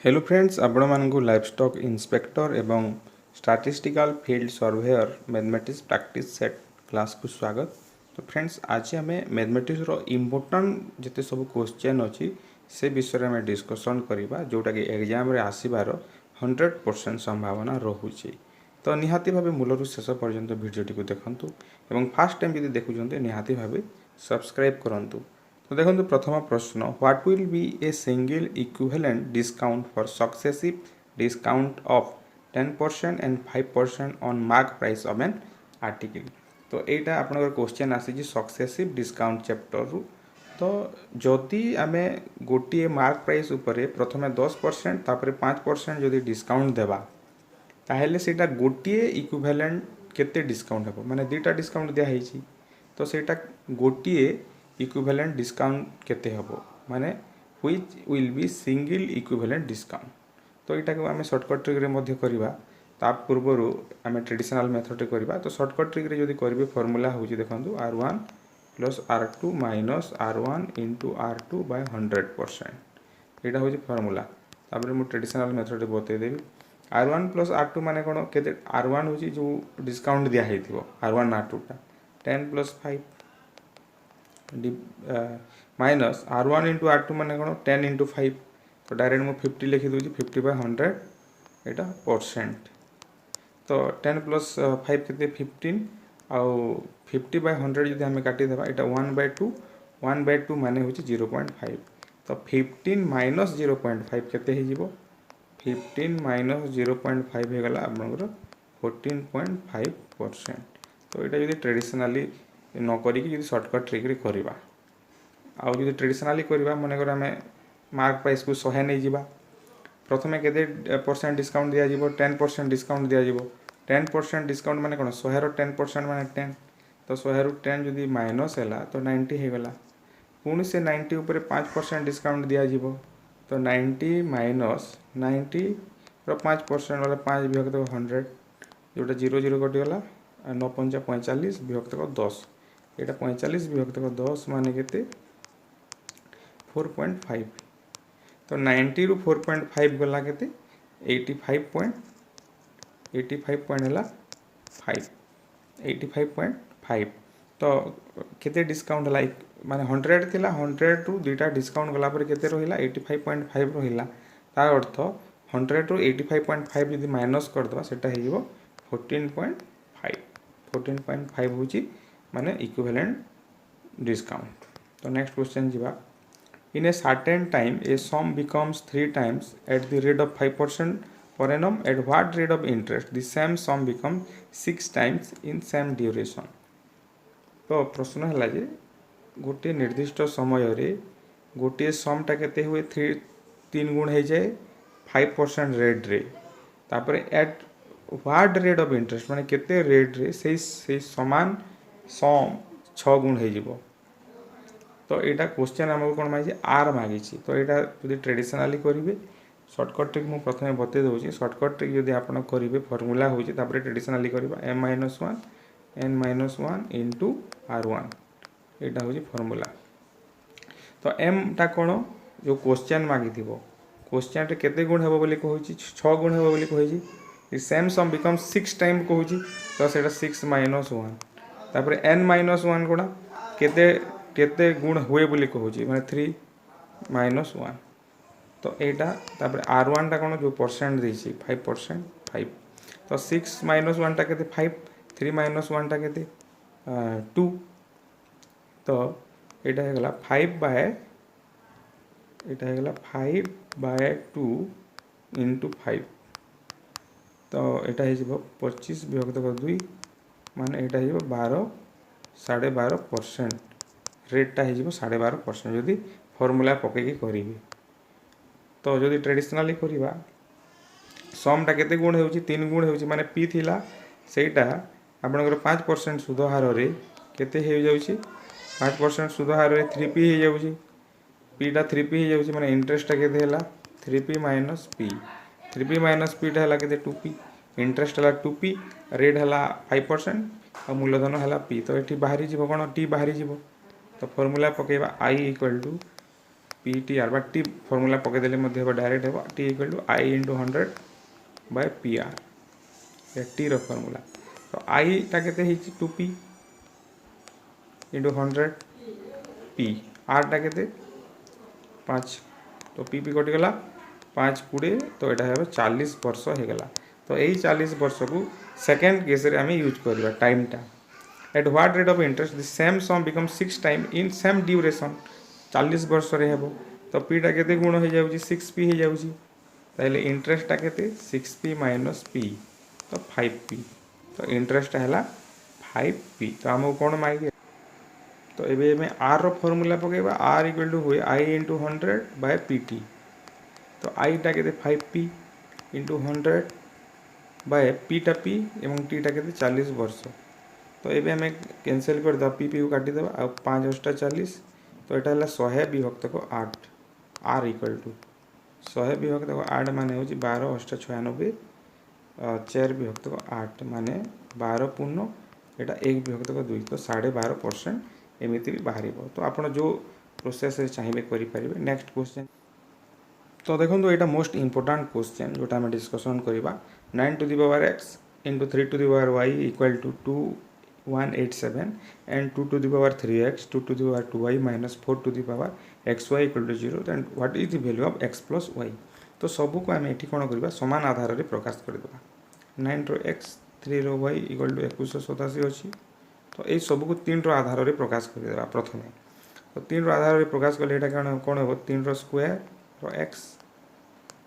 Hello friends, आपण मानकु livestock inspector एवं statistical field surveyor mathematics practice set class को स्वागत। तो फ्रेंड्स, आज आम मैथमेटिक्स रो इम्पोर्टेंट जिते सब क्वेश्चन अच्छी से विषय में डिस्कसन करवा जोटा कि एग्जाम रे आसीबार 100% संभावना रोचे। तो निहाती भाव मूलर शेष पर्यंत भिडियोटी को देखंतु एवं फास्ट टाइम यदि देखुंते निहाती भाव सब्सक्राइब करंतु। तो देखो प्रथम प्रश्न, what will be a single equivalent discount for successive discount of 10% and 5% on mark price of an article. तो यहाँ आपंकर क्वेश्चन आसी सक्सेसिव डिस्काउंट चैप्टर रु। तो जदि आम गोटे मार्क प्राइस उपरे प्रथम 10% तापर 5% जदि डिस्काउंट देवा ताहेले सेटा गोटे इक्विवेलेंट केते डिस्काउंट हे माने दुटा डिस्काउंट दिया तो सेटा गोटे इक्विवेलेंट डिस्काउंट केते हबो माने which will be single equivalent discount. तो यहाँ को आम सर्टकट ट्रिक रे मध्य करबा ता पूर्वर आम ट्रेडिशनल मेथड रे करबा। तो सर्टकट ट्रिक रे जदि करबे फॉर्मूला होची देखंतु R1 plus R2 minus R1 into R2 bye 100%। यहाँ होची फॉर्मूला। तापर मु ट्रेडिशनल मेथड रे बतै देबी। R1 प्लस R2 माने कोन केते R1 होची जो डिस्काउंट दिया हेतिबो R1 R2 टा 10 plus 5 minus R1 into R2 माने कोन 10 इंटू 5। तो डायरेक्ट मु 50 लिखि दूची 50 बाय 100 एटा परसेंट। तो 10 प्लस 5 केते 15 आउ 50 बाय 100 जदि हमें काटी देबा एटा 1/2 माने होची 0.5। तो 15 माइनस 0.5 केते हे जिवो 15 माइनस 0.5 हे गला आपनकर 14.5%। तो यहाँ जदि ट्रेडिशनली न करी सर्टकट ट्रिक रे करबा आउ जदि ट्रेडिशनली करबा मनकर आम मार्क प्राइस को 100 नहीं जिबा प्रथमे केते परसेंट डिस्काउंट दिया जिवो 10% डिस्काउंट दिया जिवो 10% डिस्काउंट माने कोन 100 रो 10% माने 10। तो 100 रो 10 जदि माइनस हैला तो 90 हे गला पुणी से 90 ऊपर 5% डिस्काउंट दिया जिवो। तो 90 माइनस 90 रो 5% वाला 5 विभक्त 100 जोटा 0 0 कटि गला 9 5 45 विभक्त 10 एटा 45 विभक्त 10 माने केते 4.5। तो 90 रु 4.5 गला केते 85 पॉइंट हला 5 85.5। तो केते डिस्काउंट हला माने 100 थिला 100 रु दुटा डिस्काउंट गला पर केते रहिला 85.5 रहिला। तार अर्थ 100 रु 85.5 यदि माइनस कर दवा सेटा हे जिवो 14.5 होची माने इक्विवेलेंट डिस्काउंट। तो नेक्स्ट क्वेश्चन जिबा, in a certain time a sum becomes 3 times at the rate of 5% per annum, at what rate of interest the same sum becomes 6 times in same duration। तो प्रश्न है जे गोटे निर्दिष्ट समय रे गोटे समटा केते हुए 3 गुण हो जाए 5% रेट रे तापर eight what rate of interest माने केते रेट रे से समान सम 6 गुण हो जिवो। तो यहाँ क्वेश्चन आमको कौन मांगी आर मांगी। तो यहाँ जो ट्रेडिशनली करेंगे सर्टकट ट्रिक मुझे प्रथम बतई दूसरी सर्टकट ट्रिक जब आप करेंगे फर्मूला हो ट्रेडिशनली करवा m-1 n-1 इंटू R1 यहाँ हूँ फर्मूला। तो m टा कौन जो क्वेश्चन मागी थी क्वेश्चन रे केते गुण हेबो बोली कहूची 6 गुण हेबो बोली कहूची सेम सम बिकम 6 टाइम कहूची। तो सेटा 6 - 1 तापर n-1 कोना केते केते गुण हुए बोली कहूची माने 3 - 1। तो एटा तापर R1 टा कोन जो परसेंट देछि 5% 5। तो 6 - 1 टा केते 5 3 - 1 टा केते 2। तो एटा हे गला 5/2 इंटू 5। तो एटा हे जिवो 25 विभक्त 2 माने एटा हे जिवो 12 12.5% रेटा हो 12.5% जदि फर्मूला पकईकि करेंगे। तो जदि ट्रेडिशनली करवा समटा केते गुण हो 3 गुण हो माने पी थिला सेटा आपनकर 5% सुध हार रे केते हो जाउची 5% सुध हार रे 3p हो जाउची पीटा 3p हो जाउची माने इंटरेस्ट टा केते हला 3p minus p 3p minus p टा हला केते 2p इंटरेस्ट हला 2p रेट हला 5% और मूलधन हला p। तो एठी बाहरी जीवो कोन t बाहरी जीवो। तो फॉर्मूला पकेबा i equal to P T R बा टी फर्मूला पकईदेले डायरेक्ट हे T equal to I into 100 by P R T रो फर्मूला। तो आई टा केते 2p इंटू 100 पी आर टा केते 5 तो पी पी कटिगला 5 20 तो यहाँ है 40 वर्ष हो गला। तो यही 40 वर्ष को सेकेंड केस रे आम यूज करवा टाइमटा at what rate of interest the same sum become 6 time in same duration 40 वर्ष रे हेबो। तो पीटा केते गुण हो जाउची 6p हो जाउची ताले इंटरेस्टटा केते 6p माइनस p तो 5p तो इंटरेस्ट है 5p। तो आमको कौन मांगे तो ये में आर रो फॉर्मूला पकेबा आर इक्वल टू हुए I into 100 by P T. तो आई टा केते 5p इंटू 100 बाय पी टा पी एवं टी टा केते 40 वर्ष। तो ये आम कैनसल करदे पी पी को काटिदे आ 5 × 40 तो यहाँ है 100 विभक्त को 8 आर इक्वल टू 100 विभक्त को 8 माने हूँ 12 × 96 4 विभक्त को 8 माने 12 पूर्ण यहाँ 1 विभक्त को 2 तो 12.5% एमती भी बाहर। तो आपड़ जो प्रोसेस चाहिए करें। नेक्स्ट क्वेश्चन तो देखो यहाँ मोस्ट इंपोर्टाट क्वेश्चन जोटा आम डिस्कसन करवा 9 to the power x into 3 to the power y equal to 2187 and 2 to the power 3x 2 to the power 2y minus 4 to the power xy equal to 0 then what is the value of x plus y। तो सबू को आम ये कौन करवा सामान आधार में प्रकाश करदे 9 रो x 3 रो y इक्वल टू 2187 अच्छी। तो ये सबको 3 रो आधार में प्रकाश करदे प्रथम। तो 3 रो आधार में प्रकाश कले यहाँ कौन हम 3 रो स्क्वायर रो x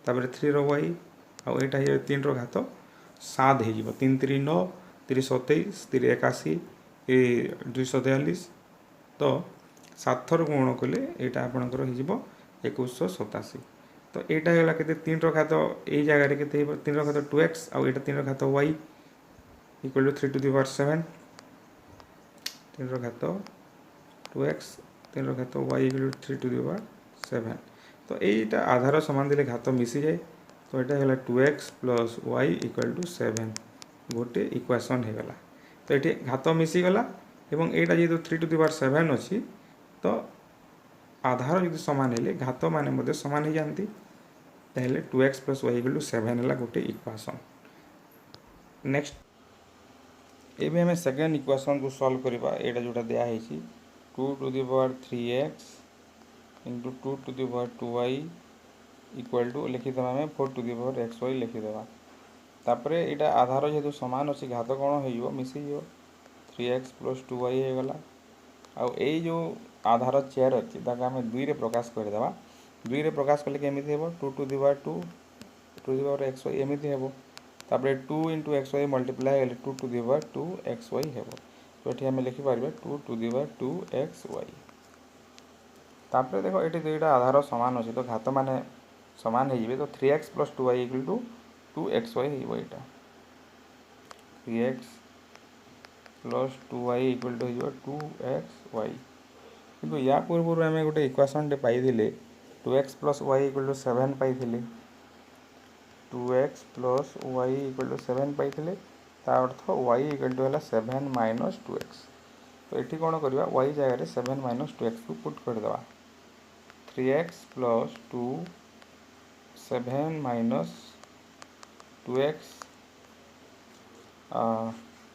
तापर 3 रो y आउ यहाँ 3 रो घात 7 हो 3 3 9 3 27 3 81 243 तो 7 थर गुण कले यहाँ आपंकर हो 2187। तो यहाँ है के 3 रो घात यही जगह के 3 रो घात 2x आउ यहाँ 3 रो घात y equal to 3 to the power 7 3 रो घात 2x 3 रो घात y equal to 3 to the power 7। तो यहीटा आधार सामान देले घात मिसी जाए तो यहाँ है 2x plus y equal to 7 गोटे इक्वेशन हो गला। तो ये घात मिसीगला एवं यहाँ जेहतु 3 टू द पावर 7 अच्छी तो आधार जो सामान है घात मान सामान हो जाती ताहले 2x plus y equal to 7 है गोटे इक्वेशन। नेक्स्ट ये आम सेकेंड इक्वेशन को सॉल्व करवा यहाँ जोटा दिखाई 2 to the power 3x into 2 to the power 2y equal to लिखिदेवा आम 4 टू द पावर xy लिखिदेवा। तापर यहाँ आधार जेहतु सामान अच्छी घात कौन हो मिसी 3x प्लस 2y हो गला। आउ यही जो आधार चेयर अच्छी आम 2 रे प्रकाश करदे 2 रे प्रकाश कले केमी हे 2 to the power 2 to the power xy एमती हे तापर 2 into xy multiply 2 to the power 2 xy हे। तो ये आम लिखिपार 2 टू द पावर 2 xy। तापर देखो ये दुईटा आधार सामान अच्छे तो घात मान सामान हो तो 3x plus 2y equal to 2xy हो 3x plus 2y equal to हो 2xy। किंतु या पूर्व आम गोटे इक्वेशन पाई 2x plus y equal to 7 पाई 2x plus y equal to 7 पाई अर्थ y इक्वल टू है 7 माइनस 2x। तो ये कौन करवा y जगह 7 माइनस 2x को पुट करदे 3x plus 2 7 minus 2x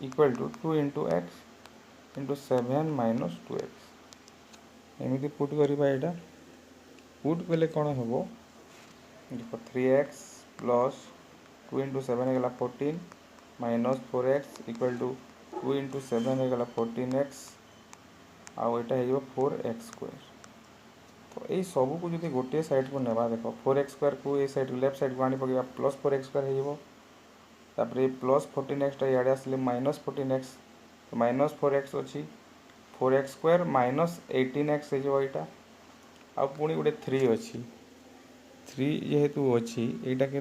equal to 2 into x into 7 minus 2x एमती पुट करवा। यहाँ पुट कले कौन हम देखो 3x प्लस 2 इंटू 7 होगा 14 minus 4x equal to 2 into 7 होगा 14x आउ यहाँ हो 4x स्क्वायर। तो यही सबू को जो गोटे साइड को नेबा देखो 4x स्क्वायर को ये साइड लेफ्ट साइड को आनी पकेबा प्लस 4x स्क्वायर हो तापर प्लस 14x इे आसले माइनस 14x तो माइनस 4x अच्छी 4x स्क्वायर माइनस 18x हो यहाँ आ पुणी गोटे 3 अच्छी 3 जेहेतु अच्छी यहाँ के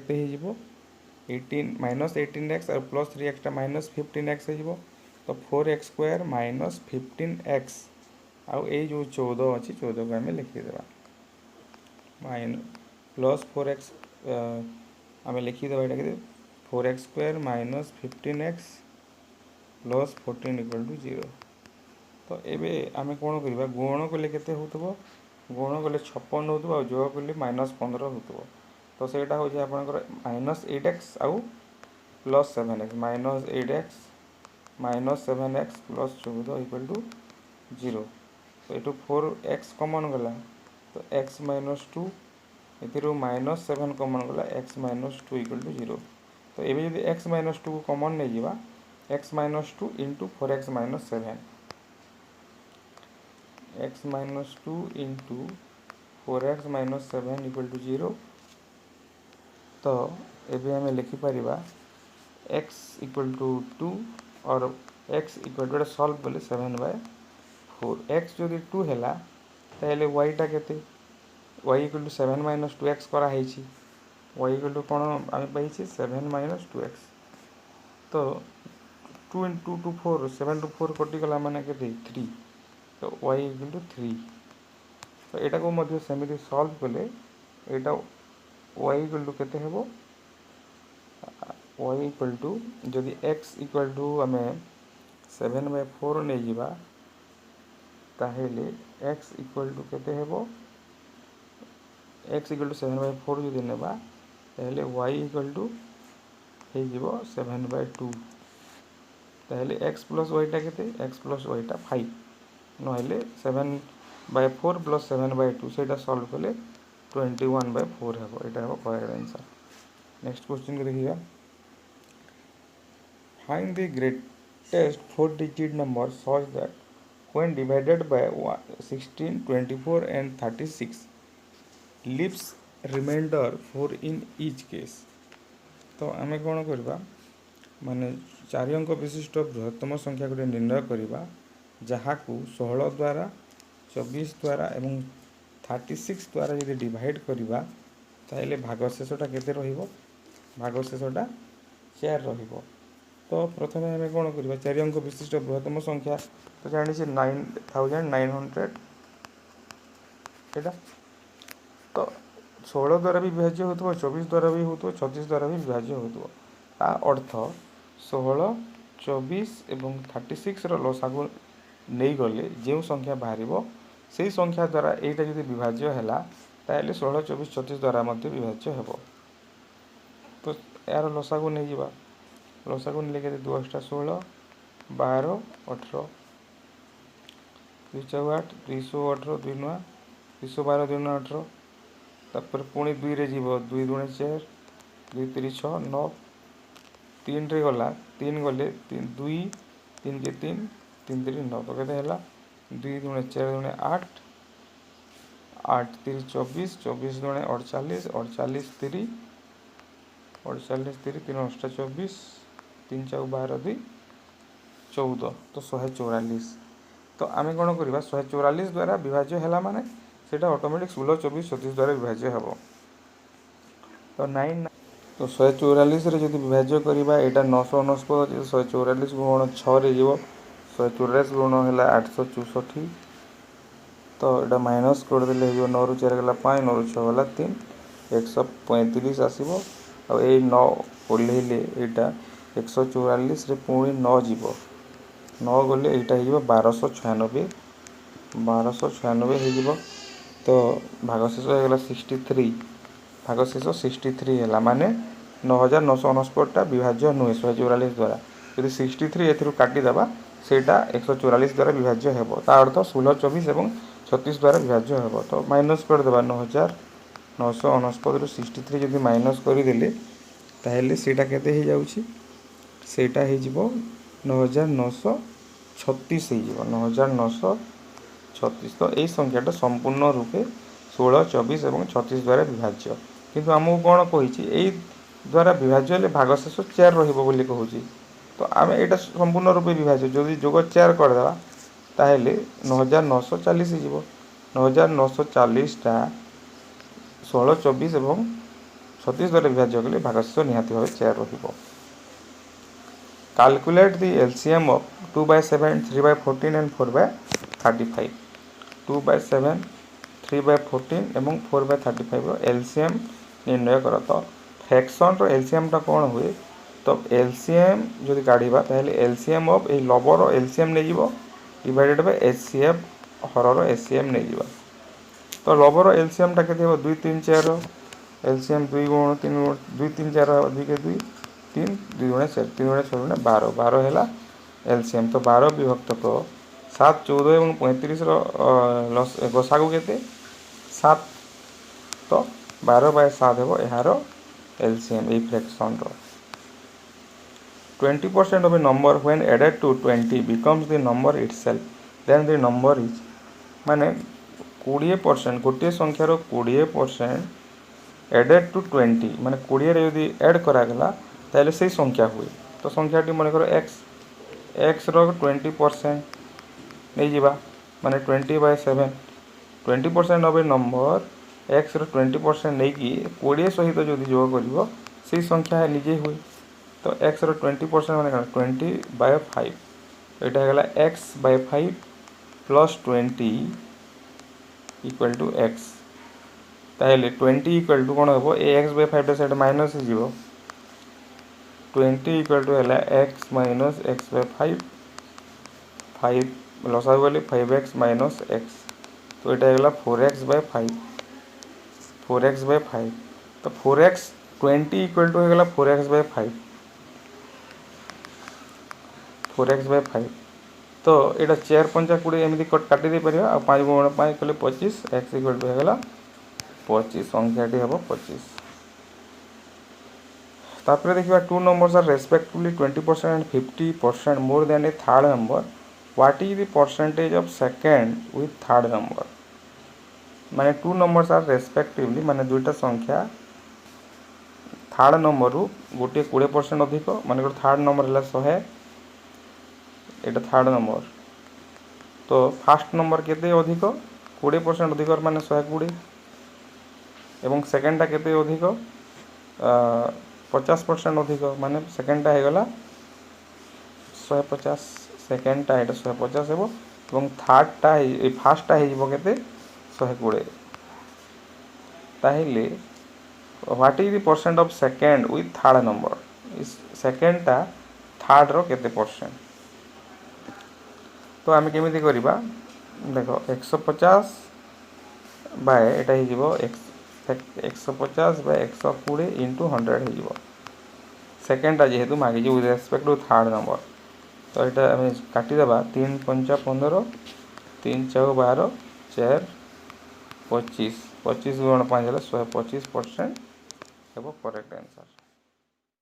18 माइनस 18x और प्लस 3x माइनस 15x हो तो 4x स्क्वायर माइनस 15x आउ ये जो 14 अच्छी 14 को आम लिखिदेवा प्लस 4x आम लिखिदेवा यहाँ 4x square minus 15x plus 14 equal to 0। तो ये आम कौन करवा गुण कले के गुण गले 56 होतबो आ जोग कले -15 होतबो तो सेटा हो जे आपनकर -8x आउ +7x -8x -7x +14 equal to 0 तो एटू 4x कॉमन गला तो x -2 एथिरो -7 कॉमन गला x -2 इक्वल टू 0 तो एबे यदि x -2 को कॉमन नै जिबा x -2 into 4x -7 x -2 into 4x -7 equal to 0 तो एबे हमें लिखि परिबा x इक्वल टू 2 और x इक्वल टू सॉल्व बोले 7/4 x जदि 2 हैला ताहले y टा केते y इक्वल टू 7 - 2x करा हेछि y इक्वल टू कोन आमे पाइछि 7 - 2x तो 2 into 2 4 7 to 4 कटि गला माने केते 3 तो y इक्वल टू 3 तो एटा को मध्य समिति सॉल्व कले एटा y इक्वल टू केते हेबो y इक्वल टू जदि x इक्वल टू हमें 7/4 नै जिबा ताहेले x इक्वल टू केते हेबो x इक्वल टू 7/4 जदि नेबा ताहेले y इक्वल टू हे जिवो 7/2 ताहेले x प्लस y टा केते x प्लस y टा 5 नहेले 7/4 प्लस 7/2 सेटा सॉल्व कले 21/4 हेबो एटा हेबो करेक्ट आंसर। नेक्स्ट क्वेश्चन को देखिया find the greatest 4 digit number such that when divided by 16 24 and 36 leaves remainder 4 in each case तो आमे कोन करबा माने 4 अंक विशिष्ट बृहत्तम संख्या को निर्णय करबा जहा को 16 द्वारा 24 द्वारा एवं 36 द्वारा यदि डिवाइड करबा ताइले भागशेषटा केते रहिबो भागशेषटा 4 रहिबो तो प्रथमे हमें कोन करबा 4 अंक विशिष्ट बृहत्तम संख्या तो जानि छै 9900 एटा तो 16 द्वारा भी विभाज्य होतो 24 द्वारा भी होतो 36 द्वारा भी विभाज्य होतो आ अर्थ 16 24 एवं 36 रो लसागु नै गले जे संख्या बाहरिबो सेही संख्या द्वारा एटा यदि विभाज्य हैला ताले 16 24 36 द्वारा मध्ये विभाज्य हेबो तो यार लसागु नै जिबा लसागु नै लेके 2 * 16 12 18 2 4 8 218 2 9 212 2 9 18 तापर पुणी 2 रे जीवो 2 * 4 2 3 6 9 3 रे गला 3 गले 3 2 3 के 3 3 3 9 तो केते हैला 2 * 4 * 8 8 3 24 24 * 48 48 3 48 3 3 8 24 3 4 12 2 14 तो 144 तो आमे कोन करबा 144 द्वारा विभाज्य हैला माने सेटा ऑटोमेटिक 16 24 36 द्वारा विभाज्य हेबो तो 9 तो 144 रे जदि विभाज्य करबा एटा 949 144 गुण 6 रे जीवो 144 गुण हैला 864 तो एटा माइनस कर देले हियो 9 रु 4 गला 5 9 रु 6 गला 3 135 आसीबो आ ए 9 ओलेले एटा 144 रे पुणी 9 जीवो 9 गले एटा हियो 1296 1296 हे जीवो तो भागशेष हो गला 63 भागशेष 63 हैला माने 9949 टा विभाज्य नुहे 144 द्वारा यदि 63 एथिरु काटी दबा सेटा 144 द्वारा विभाज्य हेबो ता अर्थ 16 24 एवं 36 द्वारा विभाज्य हेबो तो माइनस कर देबा 9949 रु 63 जदि माइनस करि देले ताहेले सेटा केते हे जाउची सेटा हे जिवो 9936 हे जिवो 9936 तो ए संख्याटा संपूर्ण रूपे 16 24 एवं 36 द्वारा विभाज्य किंतु हमहु कोन कहिछि ए द्वारा विभाज्य ले भागशेष 4 रहिबो बोली कहूछि तो आमे एटा संपूर्ण रूपे विभाज्य जदि जोग 4 कर देबा ताहेले 9940 हे जिवो 9940 टा 16 24 एवं 36 द्वारा विभाज्य कले भागशेष निहाती भाबे 4 रहिबो Calculate the LCM of 2/7 3/14 and 4/35 2/7 3/14 एवं 4/35 रो LCM निर्णय कर तो फ्रैक्शन रो LCM टा कोन हुए तो LCM जदि काढिबा ताहेले LCM ऑफ ए लबर रो LCM नै जिवो डिवाइडेड बाय HCF हर रो HCM नै जिवो तो लबर एलसीएम टा केते 2 3 4 एलसीएम 2 गुण 3 गुण 2 3 4 2 के 2 3 2 गुणे 4 3 गुणे 6 गुणे 12 12 है एलसीएम। तो 12 विभक्त तो 7 14 और 35 गसागु केते 7। तो 12/7 हेबो यार एलसीएम ए फ्रैक्शन रो। 20% of a number when added to 20 becomes the number itself, then the number is माने 20% गोटे संख्यार 20% एडेड टू 20 माने 20 यदि ऐड करागला ताहले से संख्या हुए। तो संख्याटी मन कर एक्स रो 20% नहीं जीवा माने 20/7 20% ऑफ ए नंबर एक्स रो 20% नहीं कि 20 सहित जदि जोग करिवो से संख्या है निजे हुए। तो एक्स रो 20% माने 20/5 एटा है गला x/5 plus 20 equal to x. ताहले 20 इक्वल टू कोन हो ए x/5 टा सेट माइनस हो जीवो 20 इक्वल टू है x माइनस x/5 5 लसा गले 5x माइनस x। तो एटा है गला 4x/5 4x/5। तो 4x 20 इक्वल टू है गला 4x/5 4x/5। तो यहाँ 4 5 20 एमती काटी दे पार आ 5 गुण 5 कले 25 एक्स इक्वल टू होगा 25 संख्याटी हम 25। तापर देखिए 2 numbers are respectively 20% and 50% more than a third number what is the percentage of second with third number. माने 2 नंबर्स आर रेस्पेक्टिवली माने दुईटा संख्या थर्ड नंबर रु गोटे 20% अधिक माने थर्ड नंबर है 100 एटा थर्ड नंबर। तो फास्ट नंबर केते अधिक 20% अधिक माने 120 एवं सेकेंडटा केते अधिक 50% अधिक माने सेकेंडटा है गला 150 सेकेंडटा एटा 150 हेबो एवं थर्डटा ए फास्टटा है जीवो केते 120। ताहिले what is the percent of second with third number इस सेकेंडटा थर्ड रो केते परसेंट। तो आम केमी करवा देख 150 बाय एटा हो 150 बाय 120 इंटू 100 हो सेकेंडटा जेहेतु मागे with respect to third number. तो यहाँ आम काटिदेबा 3 5 15 3 4 12 4 25 25 गुण 5 125% हेबो करेक्ट आंसर।